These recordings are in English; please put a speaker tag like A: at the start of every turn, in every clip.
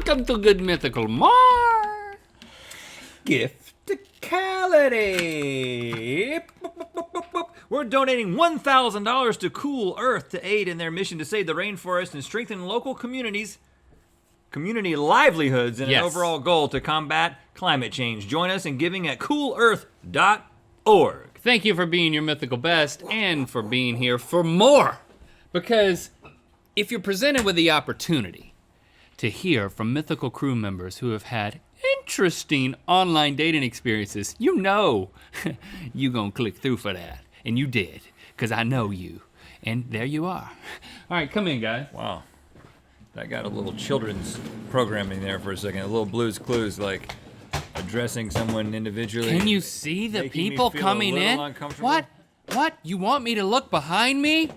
A: Welcome to Good Mythical More.
B: Gifticality. We're donating $1,000 to Cool Earth to aid in their mission to save the rainforest and strengthen local community livelihoods in an overall goal to combat climate change. Join us in giving at coolearth.org.
A: Thank you for being your mythical best and for being here for more. Because if you're presented with the opportunity to hear from Mythical Crew members who have had interesting online dating experiences, you know you gonna click through for that. And you did, because I know you. And there you are. All right, come in, guys.
B: Wow. That got a little children's programming there for a second. A little Blue's Clues, like addressing someone individually.
A: Can you see the
B: making
A: people
B: me feel
A: coming
B: a little
A: in?
B: uncomfortable.
A: What? What? You want me to look behind me?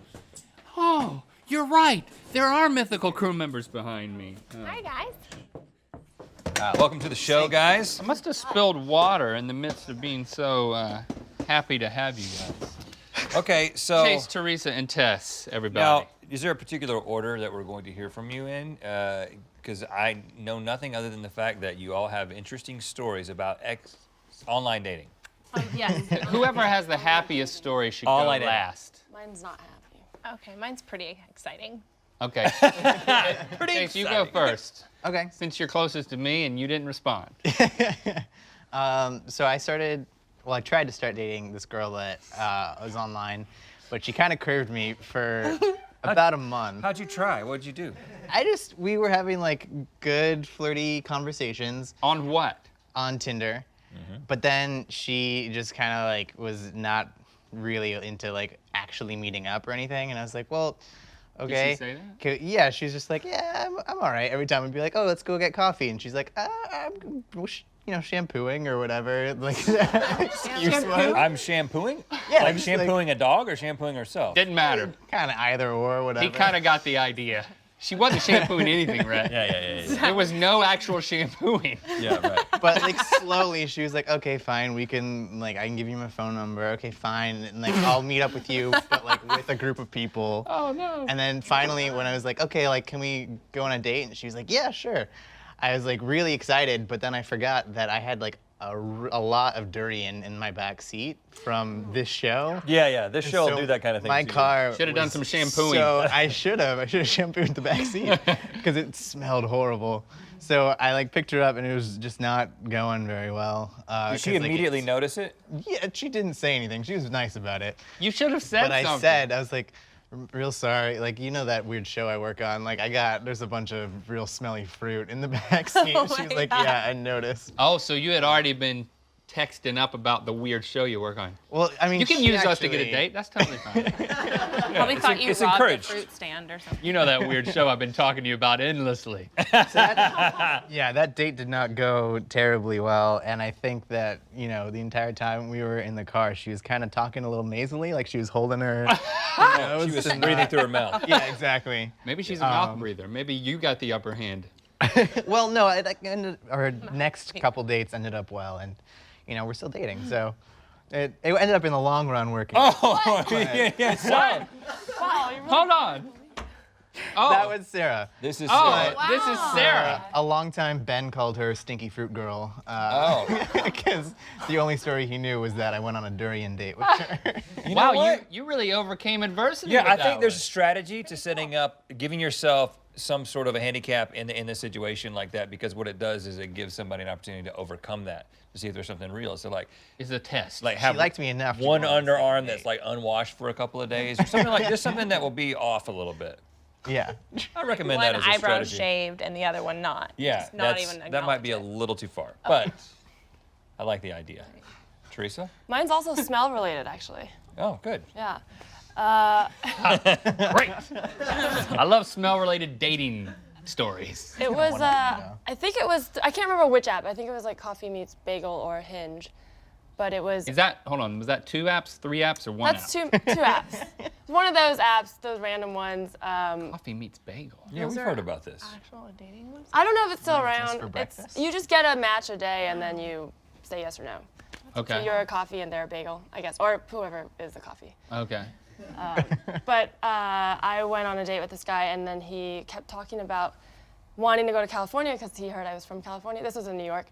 A: Oh, you're right. There are Mythical Crew members behind me.
C: Hi, guys.
B: Welcome to the show, guys.
A: I must have spilled water in the midst of being so happy to have you guys.
B: Okay, so
A: Chase, Teresa, and Tess, everybody.
B: now, is there a particular order that we're going to hear from you in? Because I know nothing other than the fact that you all have interesting stories about online dating.
C: Yes.
A: Whoever has the happiest story should
B: All
A: go
B: I did.
A: last.
C: Mine's not happy. Okay, mine's pretty exciting.
A: Okay. Chase, you go first.
D: Okay.
A: Since you're closest to me and you didn't respond.
D: So I tried to start dating this girl that was online, but she kind of curved me for about a month.
B: How'd you try? What'd you do?
D: We were having like good flirty conversations
A: On what?
D: on Tinder, but then she just kind of like was not really into like actually meeting up or anything, and I was like, well, okay.
A: Did she say that?
D: Yeah, she's just like, yeah, I'm all right. Every time I'd be like, oh, let's go get coffee, and she's like, I'm shampooing or whatever. Like excuse was.
B: I'm shampooing?
D: Yeah,
B: Like
D: just
B: shampooing a dog or shampooing herself?
A: Didn't matter.
D: Kind of either or whatever.
A: He kind of got the idea. She wasn't shampooing anything, Rhett.
B: Yeah.
A: There was no actual shampooing.
B: Yeah, right.
D: But like slowly, she was like, okay, fine, I can give you my phone number. Okay, fine, and like I'll meet up with you, but like with a group of people.
A: Oh no.
D: And then finally, when I was like, okay, like can we go on a date? And she was like, yeah, sure. I was like really excited, but then I forgot that I had like a lot of durian in my back seat from this show.
B: Yeah. This show
D: So
B: will do that kind of thing.
D: My
B: to you.
D: car
A: Should have done
D: was
A: some shampooing.
D: So I should have shampooed the back seat because it smelled horrible. So I like picked her up and it was just not going very well.
B: Did she immediately notice it?
D: Yeah, she didn't say anything. She was nice about it.
A: You should have said
D: But
A: something.
D: I was like, real sorry. Like, you know that weird show I work on? Like, there's a bunch of real smelly fruit in the back seat.
C: Oh
D: She was
C: my
D: like,
C: God.
D: yeah, I noticed.
A: Oh, so you had already been texting up about the weird show you work on.
D: Well, I mean,
A: You can
D: she
A: use us to get a
D: actually-
A: date. That's totally fine.
C: Probably thought you
B: it's
C: robbed a
B: encouraged.
C: fruit stand or something.
A: You know that weird show I've been talking to you about endlessly.
D: Yeah, that date did not go terribly well, and I think that, the entire time we were in the car, she was kind of talking a little nasally, like she was holding her nose.
B: She was
D: to
B: breathing
D: not-
B: through her mouth.
D: Yeah, exactly.
A: Maybe she's a mouth breather. Maybe you got the upper hand.
D: Well, no, our next couple dates ended up well, and, we're still dating, so it ended up in the long run working.
B: Oh, yeah. So,
A: Hold on. Oh,
D: That was Sarah.
B: this is.
A: this is Sarah.
D: A long time Ben called her Stinky Fruit Girl.
B: Oh.
D: Because the only story he knew was that I went on a durian date with her.
A: Wow,
B: what?
A: you really overcame adversity.
B: Yeah,
A: with
B: I
A: that
B: think there's a
A: one.
B: strategy to setting up, giving yourself some sort of a handicap in a situation like that, because what it does is it gives somebody an opportunity to overcome that, to see if there's something real. So like
A: It's a test.
B: have
D: She liked me enough to
B: one
D: go on the
B: underarm
D: second
B: that's
D: date.
B: like unwashed for a couple of days, or something like just something that will be off a little bit.
D: Yeah.
B: I recommend
C: One
B: that as a
C: eyebrow
B: strategy.
C: shaved and the other one not.
B: Yeah,
C: Just not
B: that's-
C: even
B: that might be a
C: acknowledge it.
B: little too far, but I like the idea. Teresa?
E: Mine's also smell related, actually.
B: Oh, good.
E: Yeah.
A: Great. I love smell-related dating stories.
E: It was, I think it was, I can't remember which app. I think it was like Coffee Meets Bagel or Hinge. But it was,
A: Was that 2 apps, 3 apps, or 1
E: that's
A: app?
E: two apps. It's one of those apps, those random ones.
A: Coffee meets bagel.
B: Yeah, we've heard about this.
C: Actual dating ones?
E: I don't know if it's still
D: Just
E: around.
D: for breakfast?
E: You just get a match a day and then you say yes or no.
A: Okay.
E: So you're a coffee and they're a bagel, I guess, or whoever is the coffee.
A: Okay.
E: But I went on a date with this guy, and then he kept talking about wanting to go to California because he heard I was from California. This was in New York.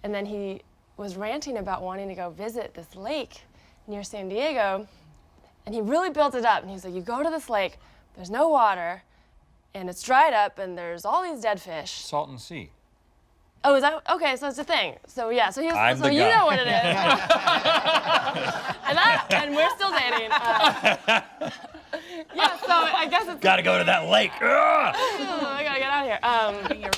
E: And then he was ranting about wanting to go visit this lake near San Diego. And he really built it up. And he was like, you go to this lake, there's no water, and it's dried up, and there's all these dead fish.
B: Salton Sea.
E: Oh, is that okay? So it's a thing. So yeah, so he was.
B: I'm
E: so
B: the
E: you
B: guy.
E: know what it is. and we're still dating. Yeah. So I guess it's.
B: Gotta go to that lake. Ugh.
E: I gotta get out of here.
C: Your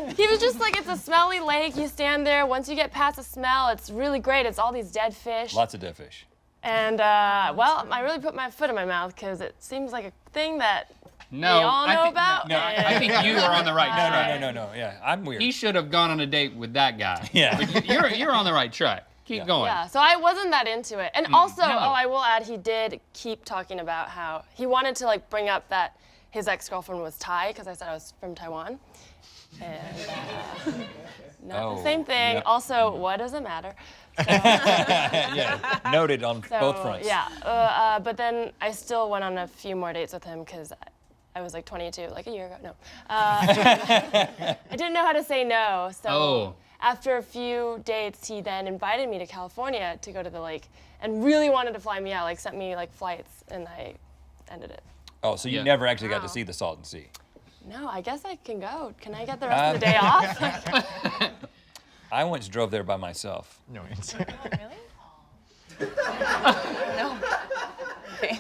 C: man.
E: He was just like, it's a smelly lake. You stand there. Once you get past the smell, it's really great. It's all these dead fish.
B: Lots of dead fish.
E: And well, I really put my foot in my mouth because it seems like a thing that
A: No,
E: we all
A: I
E: know
A: think-
E: about.
B: no,
E: and-
A: I think you are on the right track.
B: No. Yeah, I'm weird.
A: He should have gone on a date with that guy.
B: Yeah.
A: But you're on the right track. Keep
B: Yeah.
A: going.
E: Yeah, so I wasn't that into it. And also,
A: no.
E: I will add, he did keep talking about how he wanted to like bring up that his ex-girlfriend was Thai, because I said I was from Taiwan. And not the same thing.
B: Yep.
E: Also, what does it matter?
B: Yeah, noted on
E: So,
B: both fronts.
E: yeah, but then I still went on a few more dates with him because I was like 22, like a year ago. No, I didn't know how to say no. So
A: Oh.
E: after a few dates, he then invited me to California to go to the lake, and really wanted to fly me out. Like sent me like flights, and I ended it.
B: Oh, so you
A: Yeah.
B: never actually got to
E: Wow.
B: see the Salton Sea.
E: No, I guess I can go. Can I get the rest of the day off?
B: I once drove there by myself.
D: No answer.
C: Really? No. Okay.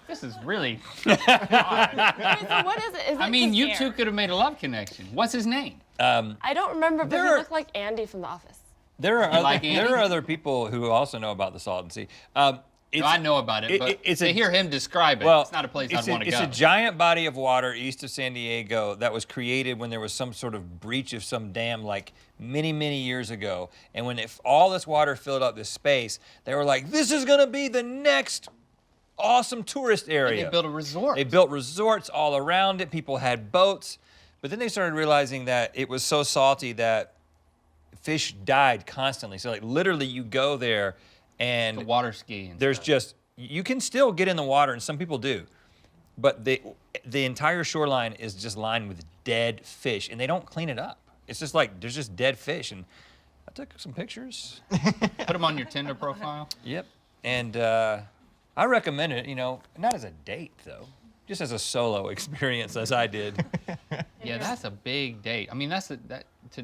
A: This is really.
E: Wait, so what is it? Is
A: I
E: it
A: mean,
E: just-
A: you two could have made a love connection. What's his name?
E: I don't remember, but he
B: There are-
E: looked like Andy from The Office.
B: There are
A: like Andy?
B: there are other people who also know about the Salton Sea. It's,
A: I know about it, but
B: it's
A: to
B: a-
A: hear him describe it,
B: Well,
A: it's not a place
B: it's
A: I'd want to
B: It's
A: go.
B: a giant body of water east of San Diego that was created when there was some sort of breach of some dam like many, many years ago. And when all this water filled up this space, they were like, this is going to be the next awesome tourist area.
A: They built a resort.
B: They built resorts all around it. People had boats. But then they started realizing that it was so salty that fish died constantly. So like literally you go there and
A: the water ski. And
B: there's
A: stuff.
B: just, you can still get in the water, and some people do, but the entire shoreline is just lined with dead fish, and they don't clean it up. It's just like, there's just dead fish, and I took some pictures.
A: Put them on your Tinder profile.
B: Yep. And I recommend it, not as a date, though, just as a solo experience, as I did.
A: Yeah, that's a big date. I mean,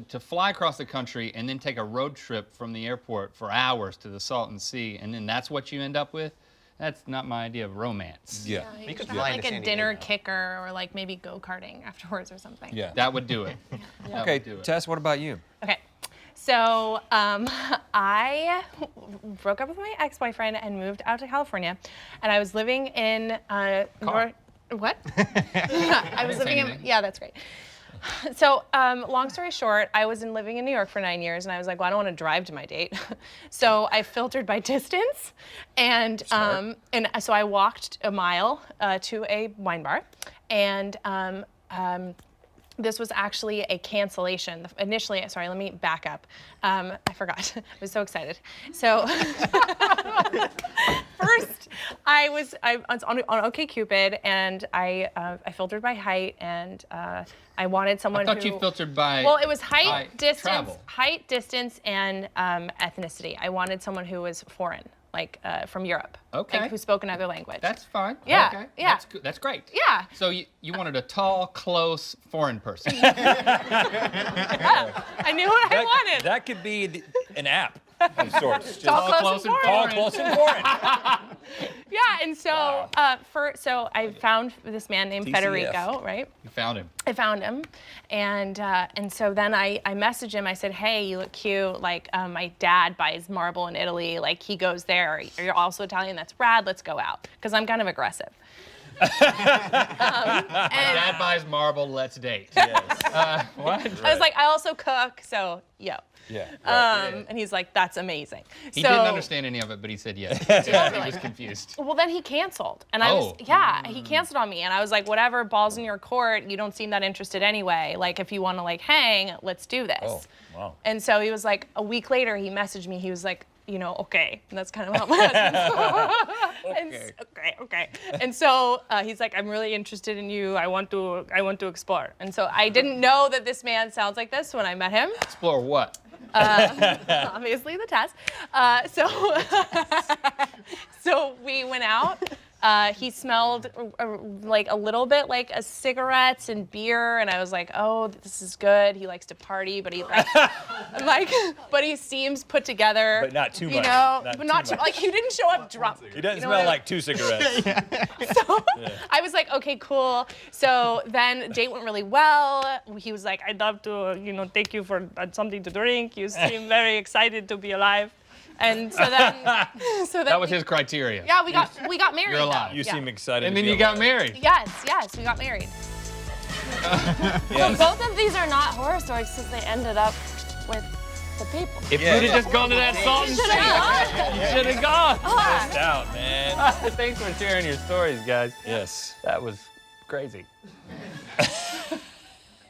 A: to fly across the country and then take a road trip from the airport for hours to the Salton Sea, and then that's what you end up with. That's not my idea of romance.
B: Yeah.
C: You
D: could
C: could
D: fly
C: have like
D: to
C: a
D: San
C: dinner
D: Diego.
C: kicker or like maybe go-karting afterwards or something.
B: Yeah.
A: That would do it. That
B: Okay,
A: would do it.
B: Tess, what about you?
C: Okay. So I broke up with my ex-boyfriend and moved out to California, and I was living in what? I was
A: say
C: living in
A: anything.
C: yeah, that's great. So long story short, I was living in New York for 9 years, and I was like, well, I don't want to drive to my date, so I filtered by distance, and so I walked a mile to a wine bar, and this was actually a cancellation. Initially, sorry, let me back up. I forgot. I was so excited. So first, I was on OkCupid, and I filtered by height, and I wanted someone
A: I thought
C: who.
A: you filtered by.
C: Well, it was
A: by
C: height, distance,
A: travel.
C: and ethnicity. I wanted someone who was foreign, like from Europe.
A: Okay.
C: Like, who spoke another language.
A: That's fine.
C: Yeah,
A: Okay.
C: yeah.
A: That's good. That's great.
C: Yeah.
A: So you wanted a tall, close foreign person.
C: I knew what I wanted.
B: That could be an app of sorts. Just
C: Tall, close, and
A: and
C: foreign.
B: Tall, close, and foreign.
C: Yeah, and so so I found this man named
B: TCF.
C: Federico, right?
A: You found him.
C: I found him, and so then I messaged him. I said, "Hey, you look cute. Like my dad buys marble in Italy. Like he goes there. You're also Italian. That's rad. Let's go out." Because I'm kind of aggressive.
A: Dad buys marble. Let's date.
B: Yes.
A: What?
C: I was like, I also cook, so yo.
B: Yeah. Right.
C: And he's like, that's amazing.
A: He
C: so,
A: didn't understand any of it, but he said yes. He was confused.
C: Well, then he canceled, and I was
A: Oh.
C: he canceled on me, and I was like, whatever, balls in your court. You don't seem that interested anyway. Like, if you want to like hang, let's do this.
B: Oh, wow.
C: And so he was like, a week later, he messaged me. He was like, you know, okay. And that's kind of how my husband. Okay. And so he's like, I'm really interested in you. I want to explore. And so I didn't know that this man sounds like this when I met him.
A: Explore what?
C: Obviously the test. So we went out. He smelled like a little bit like a cigarettes and beer, and I was like, oh, this is good. He likes to party, but but he seems put together.
B: But not too
C: you
B: much.
C: know,
B: Not
C: but not
B: too
C: too,
B: much.
C: like he didn't show up drunk.
B: He doesn't
C: You know
B: smell
C: what I-
B: like 2 cigarettes.
C: So I was like, okay, cool. So then date went really well. He was like, I'd love to, you know, take you for something to drink. You seem very excited to be alive. And so then,
A: That was his criteria.
C: yeah, we got married.
A: You're alive.
C: though.
B: You
C: Yeah.
B: seem excited.
A: And
B: to
A: then
B: be
A: you got
B: alive.
A: married.
C: Yes, we got married.
B: Yes.
E: Both of these are not horror stories because they ended up with the people.
A: If
B: Yeah.
A: you'd have just gone to that salt and sea, you should have gone.
B: Missed out, man.
A: Thanks for sharing your stories, guys.
B: Yes.
A: That was crazy.